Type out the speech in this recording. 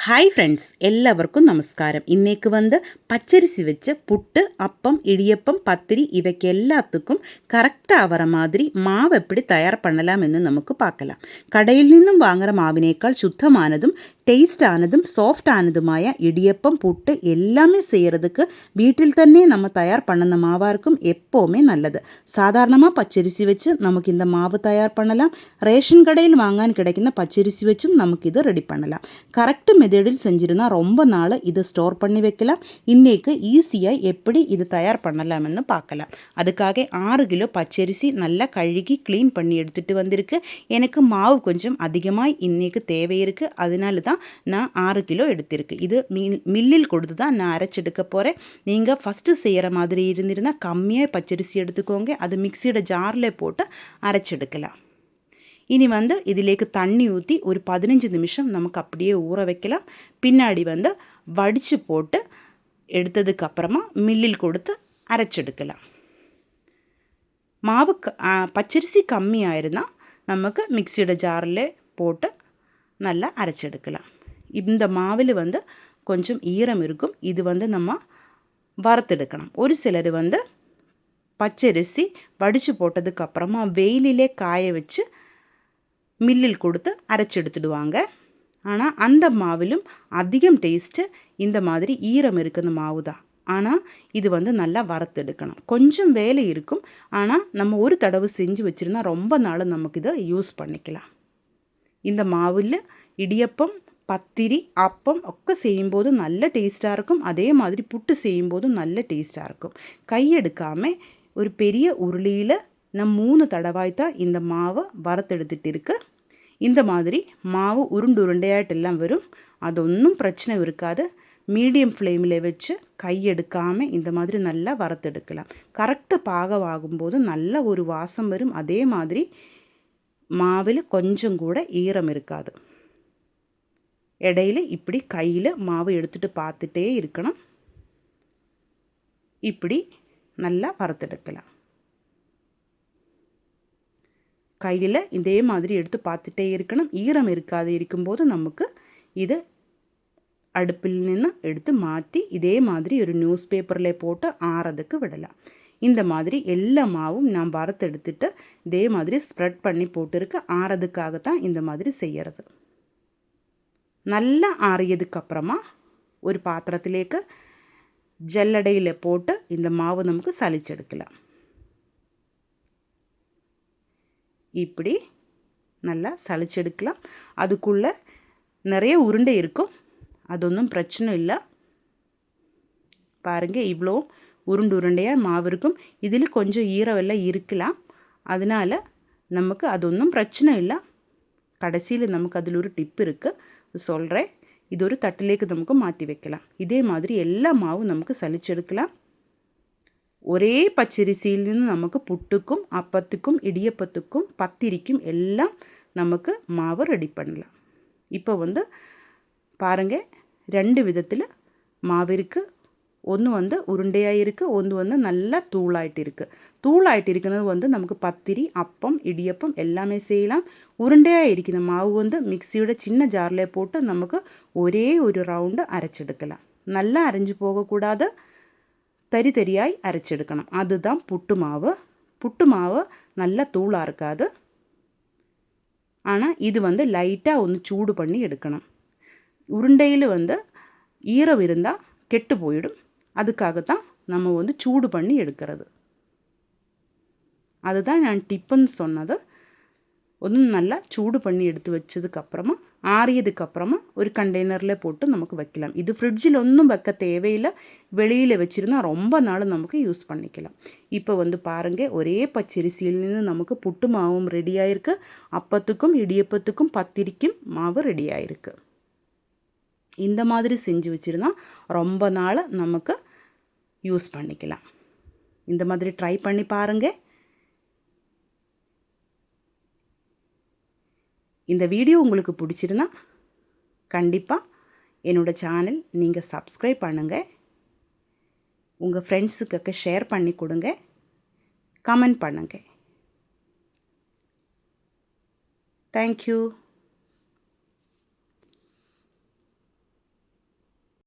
Hi friends, எல்லாருக்கும் நமஸ்காரம். இன்றைக்கு பச்சரிசி வச்ச புட்டு, அப்பம், இடியப்பம், பத்திரி இவைக்கு எல்லாத்துக்கும் கரெக்டாக வர மாதிரி மாவு எப்படி தயார் பண்ணலாம்னு நமக்கு பார்க்கலாம். கடையில் நிന്നും வாங்குகிற மாவினேக்கால் சுத்தமானதும் டேஸ்டானதும் சாஃப்டானதுமாய இடியப்பம், புட்டு எல்லாமே செய்கிறதுக்கு வீட்டில் തന്നെ நம்ம தயார் பண்ணுன மாவாக இருக்கும். எப்போவுமே நல்லது. சாதாரணமாக பச்சரிசி வச்சு நமக்கு இந்த மாவு தயார் பண்ணலாம். ரேஷன் கடையில் வாங்கான் கிடைக்கிற பச்சரிசி வச்சும் நமக்கு இது ரெடி பண்ணலாம். கரெக்டு மெத்தடில் செஞ்சிருந்தால் ரொம்ப நாள் இது ஸ்டோர் பண்ணி வைக்கலாம். இன்றைக்கு ஈஸியாக எப்படி இது தயார் பண்ணலாம்னு பார்க்கலாம். அதுக்காக 6 கிலோ பச்சரிசி நல்லா கழுகி க்ளீன் பண்ணி எடுத்துகிட்டு வந்திருக்கு. எனக்கு மாவு கொஞ்சம் அதிகமாக இன்றைக்கு தேவை இருக்குது. அதனால தான் நான் 6 கிலோ எடுத்திருக்கு. இது மில்லில் கொடுத்து தான் நான் அரைச்செடுக்க போகிறேன். நீங்கள் ஃபஸ்ட்டு செய்கிற மாதிரி இருந்திருந்தால் கம்மியாக பச்சரிசி எடுத்துக்கோங்க. அது மிக்சியோட ஜாரில் போட்டு அரைச்செடுக்கலாம். இனி இதிலேக்கு தண்ணி ஊற்றி ஒரு 15 நிமிஷம் நமக்கு அப்படியே ஊற வைக்கலாம். பின்னாடி வடித்து போட்டு எடுத்ததுக்கப்புறமா மில்லில் கொடுத்து அரைச்செடுக்கலாம். மாவு பச்சரிசி கம்மியாயிருந்தால் நமக்கு மிக்சியோட ஜாரில் போட்டு நல்லா அரைச்செடுக்கலாம். இந்த மாவில் கொஞ்சம் ஈரம் இருக்கும். இது நம்ம வறுத்தெடுக்கணும். ஒரு சிலர் பச்சரிசி வடித்து போட்டதுக்கப்புறமா வெயிலிலே காய வச்சு மில்லில் கொடுத்து அரைச்செடுத்துடுவாங்க. ஆனால் அந்த மாவிலும் அதிகம் டேஸ்ட்டு இந்த மாதிரி ஈரம் இருக்கிற மாவு தான். ஆனால் இது நல்லா வறுத்தெடுக்கணும். கொஞ்சம் வேலை இருக்கும். ஆனால் நம்ம ஒரு தடவை செஞ்சு வச்சுருந்தா ரொம்ப நாள் நமக்கு இதை யூஸ் பண்ணிக்கலாம். இந்த மாவில் இடியப்பம், பத்திரி, அப்பம் ഒക്കെ செய்யும்போது நல்ல டேஸ்ட்டாக இருக்கும். அதே மாதிரி புட்டு செய்யும்போதும் நல்ல டேஸ்ட்டாக இருக்கும். கையெடுக்காமல் ஒரு பெரிய உருளியில் நான் 3 தடவாய்த்தான் இந்த மாவை வறுத்தெடுத்துட்டு இருக்கு. இந்த மாதிரி மாவு உருண்டையாயிட்டெல்லாம் வரும். அது ஒன்றும் பிரச்சனை இருக்காது. மீடியம் ஃப்ளேமில் வச்சு கையெடுக்காமல் இந்த மாதிரி நல்லா வறுத்தெடுக்கலாம். கரெக்டு பாகமாகும்போது நல்ல ஒரு வாசம் வரும். அதே மாதிரி மாவில் கொஞ்சம் கூட ஈரம் இருக்காது. இடையில இப்படி கையில் மாவு எடுத்துகிட்டு பார்த்துட்டே இருக்கணும். இப்படி நல்லா வறுத்தெடுக்கலாம். கையில் இதே மாதிரி எடுத்து பார்த்துட்டே இருக்கணும். ஈரம் இருக்காது. இருக்கும்போது நமக்கு இது அடுப்பில் நின்று எடுத்து மாற்றி இதே மாதிரி ஒரு நியூஸ் பேப்பரில் போட்டு ஆறதுக்கு விடலாம். இந்த மாதிரி எல்லா மாவும் நான் வறுத்தெடுத்துட்டு இதே மாதிரி ஸ்ப்ரெட் பண்ணி போட்டுருக்கு. ஆறதுக்காகத்தான் இந்த மாதிரி செய்கிறது. நல்லா ஆறியதுக்கப்புறமா ஒரு பாத்திரத்திலேக்கு ஜல்லடையில் போட்டு இந்த மாவு நமக்கு சலிச்செடுக்கலாம். இப்படி நல்லா சலிச்செடுக்கலாம். அதுக்குள்ளே நிறைய உருண்டை இருக்கும். அது ஒன்றும் பிரச்சனை இல்லை. பாருங்கள், இவ்வளோ உருண்டையாக மாவு இருக்கும். இதில் கொஞ்சம் ஈரவெல்லாம் இருக்கலாம். அதனால் நமக்கு அது ஒன்றும் பிரச்சனை இல்லை. கடைசியில் நமக்கு அதில் ஒரு டிப் இருக்குது, சொல்கிறேன். இது ஒரு தட்டிலேக்கு நமக்கு மாற்றி வைக்கலாம். இதே மாதிரி எல்லா மாவும் நமக்கு சலிச்செடுக்கலாம். ஒரே பச்சரிசியிலிருந்து நமக்கு புட்டுக்கும், அப்பத்துக்கும், இடியப்பத்துக்கும், பத்திரிக்கும் எல்லாம் நமக்கு மாவு ரெடி பண்ணலாம். இப்போ பாருங்கள், 2 விதத்தில் மாவு இருக்குது. ஒன்று உருண்டையாக இருக்குது, ஒன்று நல்லா தூளாயிட்டு இருக்குது. தூளாயிட்டு இருக்கிறது நமக்கு பத்திரி, அப்பம், இடியப்பம் எல்லாமே செய்யலாம். உருண்டையாக இருக்கிற மாவு மிக்சியோட சின்ன ஜாரில் போட்டு நமக்கு ஒரே ஒரு ரவுண்டு அரைச்செடுக்கலாம். நல்லா அரைஞ்சு போகக்கூடாது, தறி தறியாய் அரைச்செடுக்கணும். அதுதான் புட்டு மாவு. புட்டு மாவு நல்லா தூளாக இருக்காது. ஆனால் இது லைட்டாக ஒன்று சூடு பண்ணி எடுக்கணும். உருண்டையில் ஈரம் இருந்தால் கெட்டு போயிடும். அதுக்காகத்தான் நம்ம சூடு பண்ணி எடுக்கிறது. அதுதான் நான் டிப்புன்னு சொன்னது. ஒன்றும் நல்லா சூடு பண்ணி எடுத்து வச்சதுக்கப்புறமா ஆறியதுக்கப்புறமா ஒரு கண்டெய்னரில் போட்டு நமக்கு வைக்கலாம். இது ஃப்ரிட்ஜில் ஒன்றும் வைக்க தேவையில்லை. வெளியில் வச்சுருந்தால் ரொம்ப நாள் நமக்கு யூஸ் பண்ணிக்கலாம். இப்போ பாருங்கள், ஒரே பச்சரிசியிலிருந்து நமக்கு புட்டு மாவும் ரெடியாகிருக்கு. அப்பத்துக்கும், இடியப்பத்துக்கும், பத்திரிக்கும் மாவு ரெடியாகிருக்கு. இந்த மாதிரி செஞ்சு வச்சுருந்தா ரொம்ப நாள் நமக்கு யூஸ் பண்ணிக்கலாம். இந்த மாதிரி ட்ரை பண்ணி பாருங்கள். இந்த வீடியோ உங்களுக்கு பிடிச்சிருந்தா கண்டிப்பாக என்னோடய சேனல் நீங்கள் சப்ஸ்கிரைப் பண்ணுங்கள். உங்கள் ஃப்ரெண்ட்ஸுக்கு ஷேர் பண்ணி கொடுங்க. கமெண்ட் பண்ணுங்கள். தேங்க்யூ.